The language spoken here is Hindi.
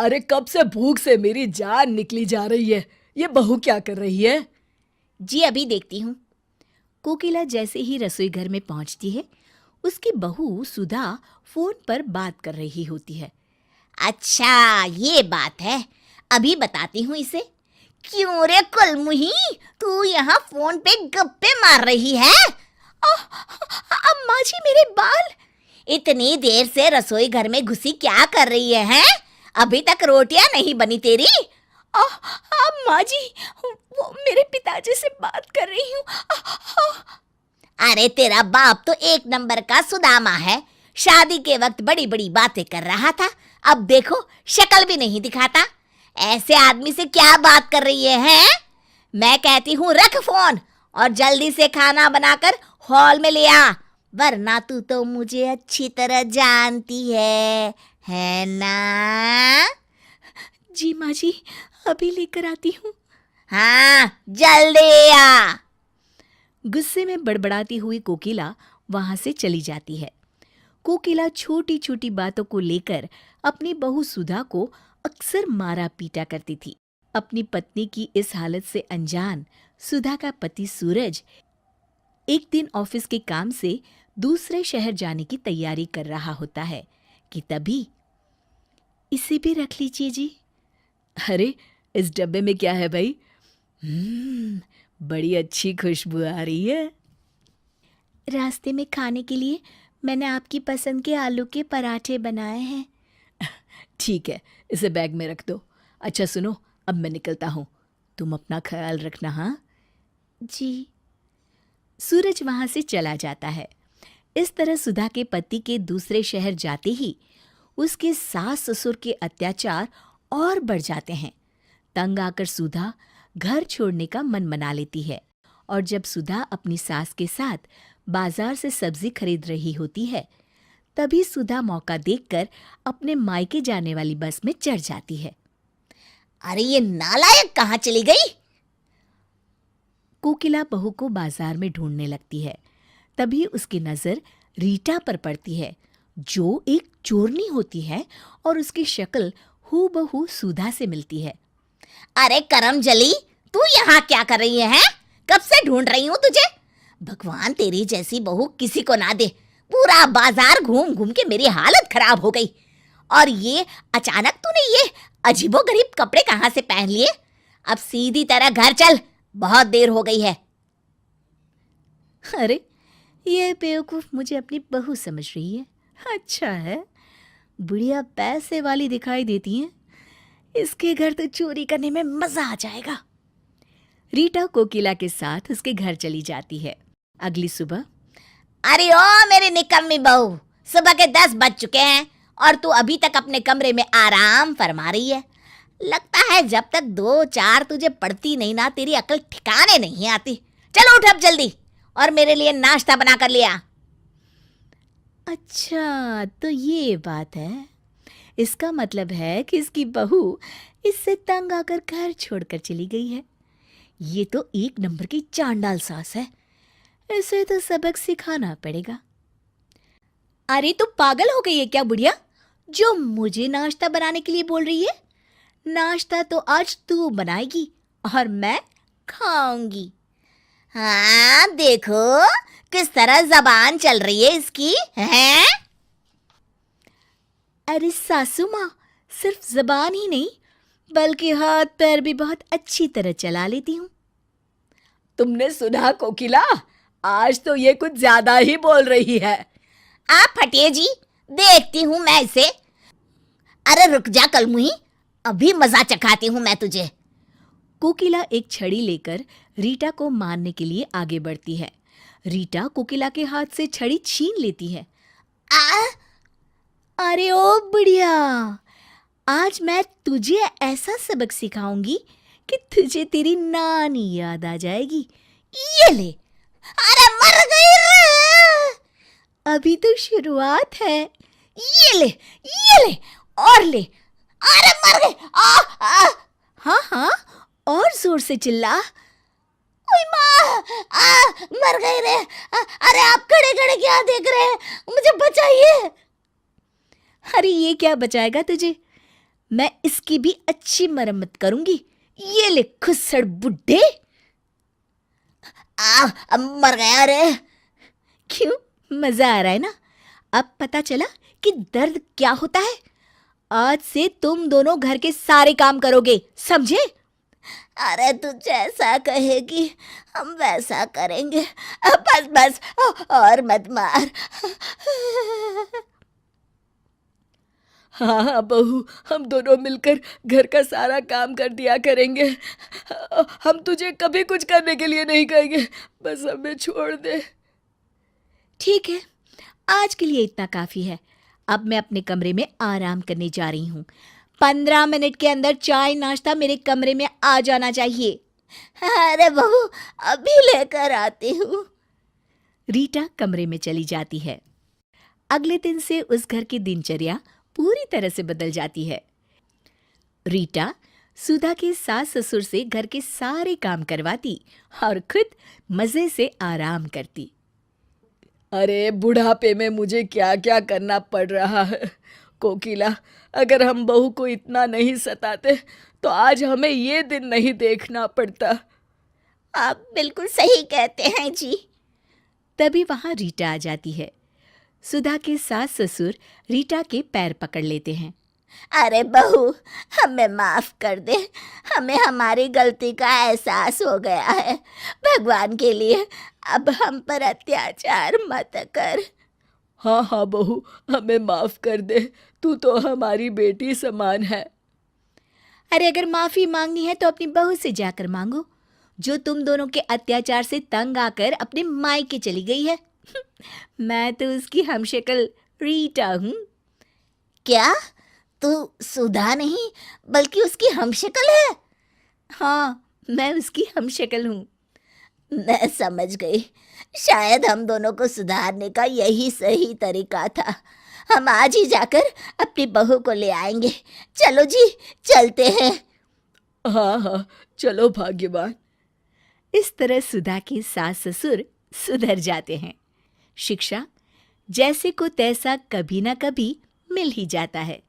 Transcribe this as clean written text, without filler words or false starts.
अरे कब से भूख से मेरी जान निकली जा रही है। ये बहू क्या कर रही है? जी अभी देखती हूँ। कोकिला जैसे ही रसोई घर में पहुंचती है, उसकी बहू सुधा फोन पर बात कर रही होती है। अच्छा ये बात है, अभी बताती हूँ इसे। क्यों रे कुलमुही, तू यहाँ फोन पे गप्पे मार रही है? अम्मा जी मेरे बाल। इतनी देर से रसोई घर में घुसी क्या कर रही है, हैं? अभी तक रोटियां नहीं बनी तेरी? अम्मा जी, वो मेरे पिताजी से बात कर रही हूँ। अरे तेरा बाप तो एक नंबर का सुदामा है। शादी के वक्त बड़ी बड़ी बातें कर रहा था, अब देखो शक्ल भी नहीं दिखाता। ऐसे आदमी से क्या बात कर रही है? मैं कहती हूँ रख फोन और जल्दी से खाना बनाकर हॉल में ले आ, वरना तू तो मुझे अच्छी तरह जानती है ना? जी माँ जी, अभी लेकर आती हूँ। हाँ जल्दी आ। गुस्से में बड़बड़ाती हुई कोकिला वहां से चली जाती है। कोकिला छोटी छोटी बातों को लेकर अपनी बहू सुधा को अक्सर मारा पीटा करती थी। अपनी पत्नी की इस हालत से अनजान सुधा का पति सूरज एक दिन ऑफिस के काम से दूसरे शहर जाने की तैयारी कर रहा होता है कि तभी, इसे भी रख लीजिए जी। अरे इस डब्बे में क्या है भाई? बड़ी अच्छी खुशबू आ रही है। रास्ते में खाने के लिए मैंने आपकी पसंद के आलू के पराठे बनाए हैं। ठीक है, इसे बैग में रख दो। अच्छा सुनो, अब मैं निकलता हूँ, तुम अपना ख्याल रखना। हाँ जी। सूरज वहां से चला जाता है। इस तरह सुधा के पति के दूसरे शहर जाते ही उसके सास ससुर के अत्याचार और बढ़ जाते हैं। तंग आकर सुधा घर छोड़ने का मन मना लेती है और जब सुधा अपनी सास के साथ बाजार से सब्जी खरीद रही होती है, तभी सुधा मौका देखकर अपने मायके जाने वाली बस में चढ़ जाती है। अरे ये नालायक कहाँ चली गई? कोकिला बहू को बाजार में ढूंढने लगती है। तभी उसकी नजर रीटा पर पड़ती है, जो एक चोरनी होती है और उसकी शक्ल हूबहू सुधा से मिलती है। अरे करम जली, तू यहाँ क्या कर रही है? कब से ढूंढ रही हूँ तुझे। भगवान तेरी जैसी बहू किसी को ना दे। पूरा बाजार घूम घूम के मेरी हालत खराब हो गई। और ये अचानक तूने ये अजीबोगरीब कपड़े कहाँ से पहन लिए? अब सीधी तरह घर चल, बहुत देर हो गई है। अरे ये बेवकूफ मुझे अपनी बहू समझ रही है। अच्छा है, बुढ़िया पैसे वाली दिखाई देती है। इसके घर तो चोरी करने में मजा आ जाएगा। रीटा कोकिला के साथ उसके घर चली जाती है। अगली सुबह, अरे ओ मेरी निकम्मी बहू, सुबह के 10 बज चुके हैं और तू अभी तक अपने कमरे में आराम फरमा रही है। लगता है जब तक 2-4 तुझे पड़ती नहीं ना, तेरी अकल ठिकाने नहीं आती। चलो उठ अब जल्दी और मेरे लिए नाश्ता बना कर लिया। अच्छा तो ये बात है। इसका मतलब है कि इसकी बहू इससे तंग आकर घर छोड़कर चली गई है। ये तो एक नंबर की चांडाल सास है, इसे तो सबक सिखाना पड़ेगा। अरे तू पागल हो गई है क्या बुढ़िया, जो मुझे नाश्ता बनाने के लिए बोल रही है? नाश्ता तो आज तू बनाएगी और मैं खाऊंगी। हाँ देखो किस तरह जबान चल रही है इसकी, हैं? अरे सासू माँ, सिर्फ जबान ही नहीं बल्कि हाथ पैर भी बहुत अच्छी तरह चला लेती हूँ। तुमने सुना कोकिला, आज तो ये कुछ ज्यादा ही बोल रही है। आप हटिए जी, देखती हूँ मैं इसे। अरे रुक जा कलमुही, अभी मजा चखाती हूँ मैं तुझे। कोकिला एक छड़ी लेकर रीटा को मारने के लिए आगे बढ़ती है। रीटा कोकिला के हाथ से छड़ी छीन लेती है। अरे ओ बुढ़िया, आज मैं तुझे ऐसा सबक सिखाऊंगी कि तुझे तेरी नानी याद आ जाएगी। ये ले। अरे मर गई रे। अभी तो शुरुआत है। ये ले और ले। अरे मर गई। हाँ हाँ, और जोर से चिल्ला। ओए माँ, मर गई रे। अरे आप खड़े खड़े क्या देख रहे हैं, मुझे बचाइए। अरे ये क्या बचाएगा तुझे, मैं इसकी भी अच्छी मरम्मत करूंगी। ये ले खुस्सड़ बुड्ढे। अब मर गया रे। क्यों, मजा आ रहा है ना? अब पता चला कि दर्द क्या होता है। आज से तुम दोनों घर के सारे काम करोगे, समझे? अरे तू जैसा कहेगी हम वैसा करेंगे। बस बस, और मत मार। हाँ बहू, हम दोनों मिलकर घर का सारा काम कर दिया करेंगे। हम तुझे कभी कुछ करने के लिए नहीं कहेंगे, बस हमें छोड़ दे। ठीक है, आज के लिए इतना काफी है। अब मैं अपने कमरे में आराम करने जा रही हूँ। 15 मिनट के अंदर चाय नाश्ता मेरे कमरे में आ जाना चाहिए। अरे बहू, अभी लेकर आती हूँ। रीटा कमरे में चली जाती है। अगले दिन से उस घर की दिनचर्या पूरी तरह से बदल जाती है। रीटा सुधा के सास ससुर से घर के सारे काम करवाती और खुद मजे से आराम करती। अरे बुढ़ापे में मुझे क्या क्या करना पड़ रहा है। कोकिला, अगर हम बहू को इतना नहीं सताते तो आज हमें ये दिन नहीं देखना पड़ता। आप बिल्कुल सही कहते हैं जी। तभी वहां रीटा आ जाती है। सुधा के सास ससुर रीटा के पैर पकड़ लेते हैं। अरे बहू, हमें माफ कर दे। हमें हमारी गलती का एहसास हो गया है। भगवान के लिए अब हम पर अत्याचार मत कर। हाँ हाँ बहू, हमें माफ कर दे। तू तो हमारी बेटी समान है। अरे अगर माफी मांगनी है तो अपनी बहू से जाकर मांगो, जो तुम दोनों के अत्याचार से तंग आकर अपने मायके चली गई है। मैं तो उसकी हमशक्ल रीटा हूँ। क्या तू सुधा नहीं बल्कि उसकी हमशक्ल है? हाँ, मैं उसकी हमशक्ल हूँ। मैं समझ गई। शायद हम दोनों को सुधारने का यही सही तरीका था। हम आज ही जाकर अपनी बहू को ले आएंगे। चलो जी, चलते हैं। हाँ हाँ, चलो भाग्यवान। इस तरह सुधा के सास ससुर सुधर जाते हैं। शिक्षा जैसे को तैसा कभी ना कभी मिल ही जाता है।